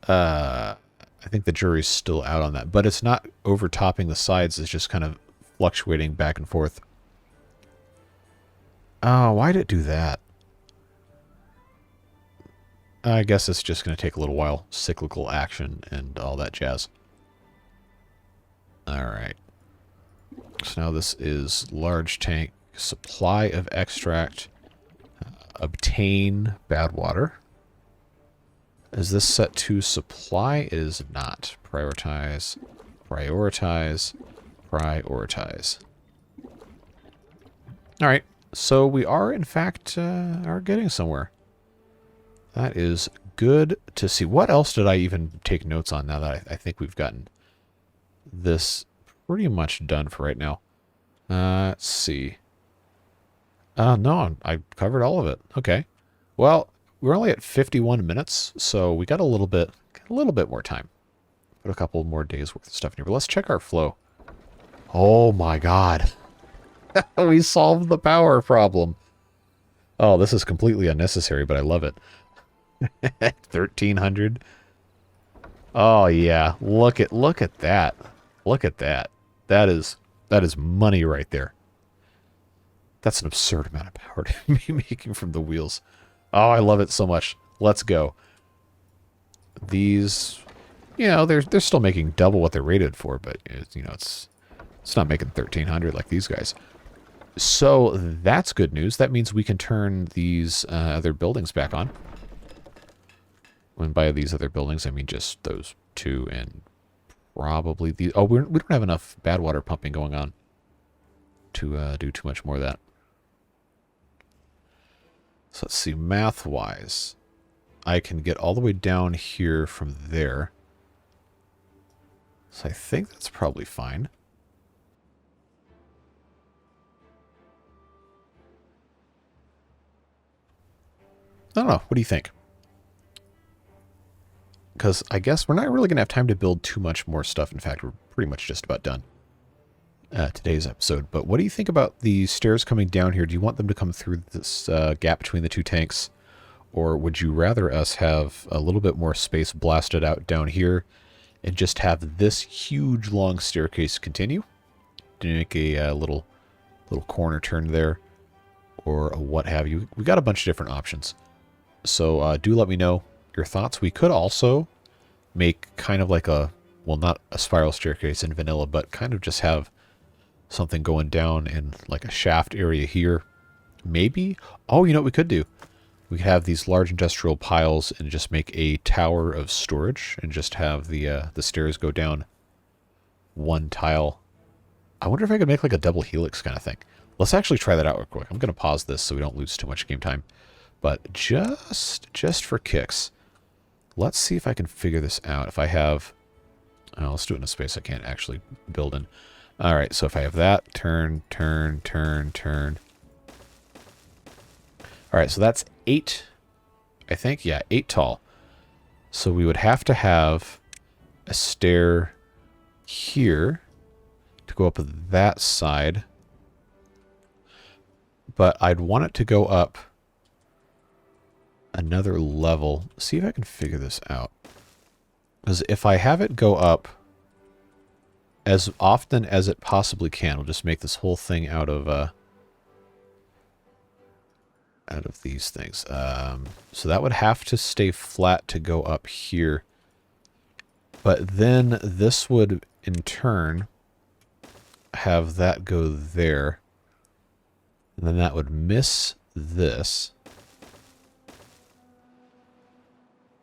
I think the jury's still out on that, but it's not overtopping the sides. It's just kind of fluctuating back and forth. Oh, why did it do that? I guess it's just going to take a little while. Cyclical action and all that jazz. All right. So now this is large tank, supply of extract, obtain Badwater. Is this set to supply? It is not. Prioritize, prioritize, prioritize. All right. So we are, in fact, are getting somewhere. That is good to see. What else did I even take notes on now that I think we've gotten this pretty much done for right now? Let's see. No, I covered all of it. Okay. Well, we're only at 51 minutes, so we got a little bit more time. Put a couple more days worth of stuff in here. But let's check our flow. Oh my God. We solved the power problem. Oh, this is completely unnecessary, but I love it. 1300. Oh yeah, look at that. Look at that. That is money right there. That's an absurd amount of power to be making from the wheels. Oh, I love it so much. Let's go. These, you know, they're still making double what they're rated for, but you know, it's not making 1300 like these guys. So that's good news. That means we can turn these other buildings back on. When by these other buildings, I mean just those two and probably the... Oh, we don't have enough Badwater pumping going on to do too much more of that. So let's see, math-wise, I can get all the way down here from there. So I think that's probably fine. I don't know. What do you think? Because I guess we're not really going to have time to build too much more stuff. In fact, we're pretty much just about done today's episode. But what do you think about the stairs coming down here? Do you want them to come through this gap between the two tanks? Or would you rather us have a little bit more space blasted out down here and just have this huge long staircase continue? To make a little corner turn there or what have you. We got a bunch of different options. So do let me know your thoughts. We could also make kind of like a, well, not a spiral staircase in vanilla, but kind of just have something going down in like a shaft area here. Maybe. Oh, you know what we could do? We could have these large industrial piles and just make a tower of storage and just have the stairs go down one tile. I wonder if I could make like a double helix kind of thing. Let's actually try that out real quick. I'm going to pause this so we don't lose too much game time. But just for kicks, let's see if I can figure this out. If I have... Oh, let's do it in a space I can't actually build in. All right, so if I have that, turn, turn, turn, turn. All right, so that's 8, I think. Yeah, 8 tall. So we would have to have a stair here to go up that side. But I'd want it to go up another level. See if I can figure this out. Because if I have it go up as often as it possibly can, we'll just make this whole thing out of these things. So that would have to stay flat to go up here. But then this would, in turn, have that go there. And then that would miss this.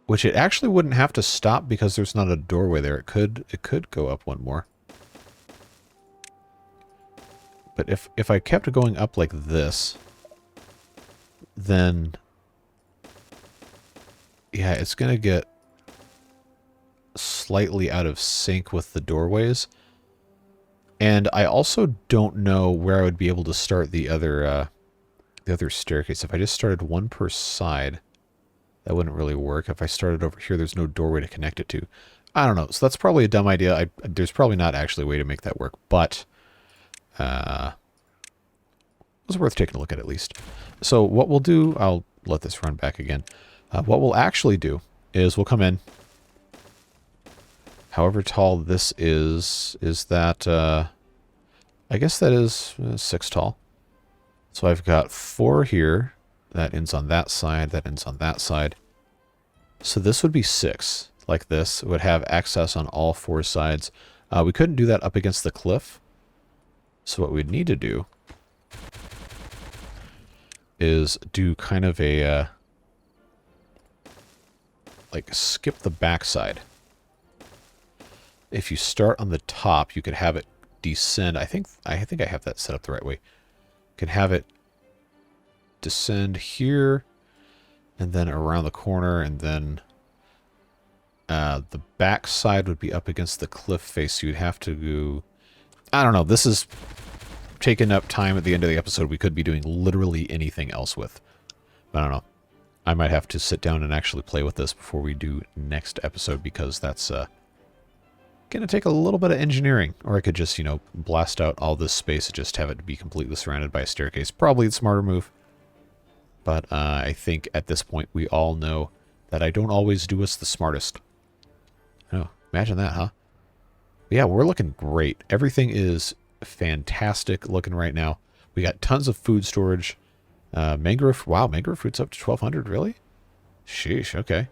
Which it actually wouldn't have to stop because there's not a doorway there. It could go up one more. But if I kept going up like this, then yeah, it's going to get slightly out of sync with the doorways. And I also don't know where I would be able to start the other staircase. If I just started one per side, that wouldn't really work. If I started over here, there's no doorway to connect it to. I don't know. So that's probably a dumb idea. There's probably not actually a way to make that work, but it was worth taking a look at least. So what we'll do, I'll let this run back again. What we'll actually do is we'll come in. However tall this is that, I guess that is 6 tall. So I've got 4 here. That ends on that side. That ends on that side. So this would be 6, like this. It would have access on all 4 sides. We couldn't do that up against the cliff. So what we'd need to do is do kind of a, like skip the backside. If you start on the top, you could have it descend. I think I have that set up the right way. You can have it descend here, and then around the corner, and then the back side would be up against the cliff face, so you'd have to go... I don't know, this is taking up time at the end of the episode we could be doing literally anything else with. But I don't know. I might have to sit down and actually play with this before we do next episode, because that's going to take a little bit of engineering. Or I could just, you know, blast out all this space and just have it be completely surrounded by a staircase. Probably the smarter move. But I think at this point we all know that I don't always do us the smartest. Oh, imagine that, huh? But yeah, we're looking great. Everything is fantastic looking right now. We got tons of food storage. Mangrove, wow, mangrove fruit's up to 1,200, really? Sheesh, okay.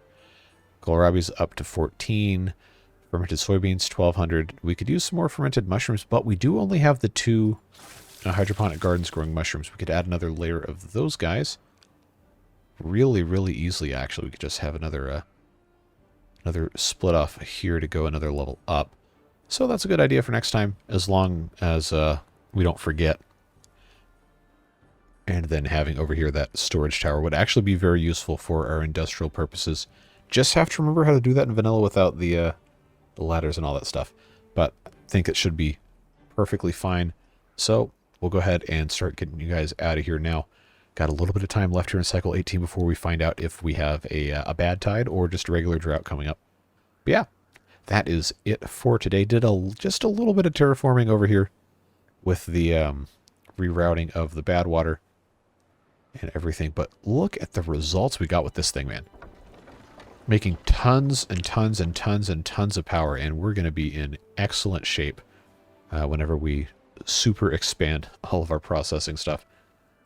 Kohlrabi's up to 14. Fermented soybeans, 1,200. We could use some more fermented mushrooms, but we do only have the 2 hydroponic gardens growing mushrooms. We could add another layer of those guys. Really, really easily, actually. We could just have another split off here to go another level up. So that's a good idea for next time, as long as we don't forget. And then having over here that storage tower would actually be very useful for our industrial purposes. Just have to remember how to do that in vanilla without the ladders and all that stuff. But I think it should be perfectly fine. So we'll go ahead and start getting you guys out of here now. Got a little bit of time left here in cycle 18 before we find out if we have a bad tide or just a regular drought coming up. But yeah, that is it for today. Did just a little bit of terraforming over here with the rerouting of the Badwater and everything. But look at the results we got with this thing, man. Making tons and tons and tons and tons of power, and we're going to be in excellent shape whenever we super expand all of our processing stuff.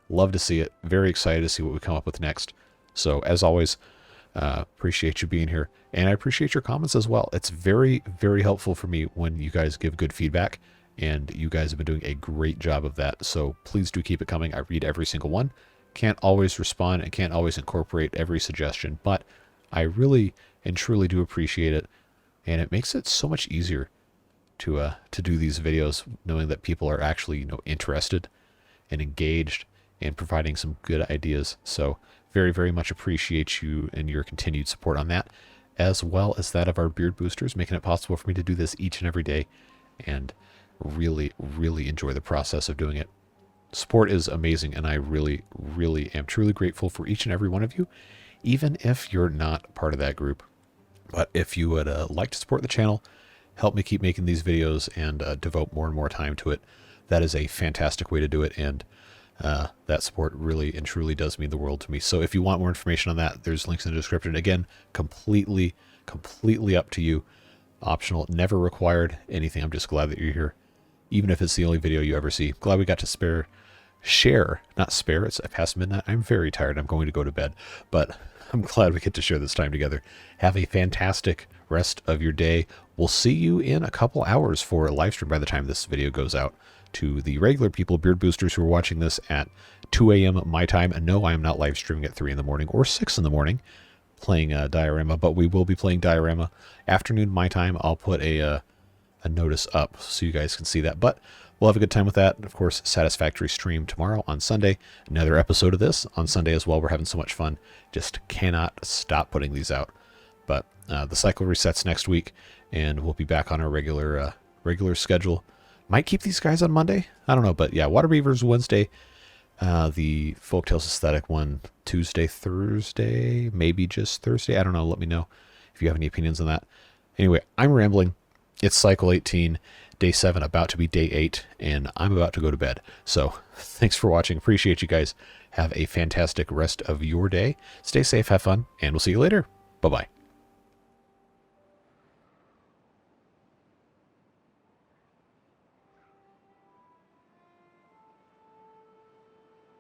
Love to see it. Very excited to see what we come up with next. So, as always, appreciate you being here. And I appreciate your comments as well. It's very, very helpful for me when you guys give good feedback. And you guys have been doing a great job of that. So, please do keep it coming. I read every single one. Can't always respond and can't always incorporate every suggestion. But I really and truly do appreciate it. And it makes it so much easier to do these videos, knowing that people are actually, you know, interested and engaged and providing some good ideas. So very, very much appreciate you and your continued support on that, as well as that of our beard boosters, making it possible for me to do this each and every day and really, really enjoy the process of doing it. Support is amazing, and I really, really am truly grateful for each and every one of you, even if you're not part of that group. But if you would like to support the channel, help me keep making these videos and devote more and more time to it, that is a fantastic way to do it, and that support really and truly does mean the world to me. So if you want more information on that, there's links in the description. Again, completely up to you. Optional, never required anything. I'm just glad that you're here, even if it's the only video you ever see. Glad we got to share, not spare. It's past midnight. I'm very tired. I'm going to go to bed, but I'm glad we get to share this time together. Have a fantastic rest of your day. We'll see you in a couple hours for a live stream by the time this video goes out. To the regular people, beard boosters who are watching this at 2 a.m. my time, and no, I am not live streaming at 3 in the morning or 6 in the morning playing Diorama, but we will be playing Diorama afternoon my time. I'll put a notice up so you guys can see that, but we'll have a good time with that. Of course, Satisfactory stream tomorrow on Sunday, another episode of this on Sunday as well. We're having so much fun, just cannot stop putting these out. But the cycle resets next week, and we'll be back on our regular schedule Might keep these guys on Monday. I don't know, but yeah, Water Beavers Wednesday. The Folktales Aesthetic one Tuesday, Thursday, maybe just Thursday. I don't know. Let me know if you have any opinions on that. Anyway, I'm rambling. It's cycle 18, day 7, about to be day 8, and I'm about to go to bed. So thanks for watching. Appreciate you guys. Have a fantastic rest of your day. Stay safe, have fun, and we'll see you later. Bye-bye.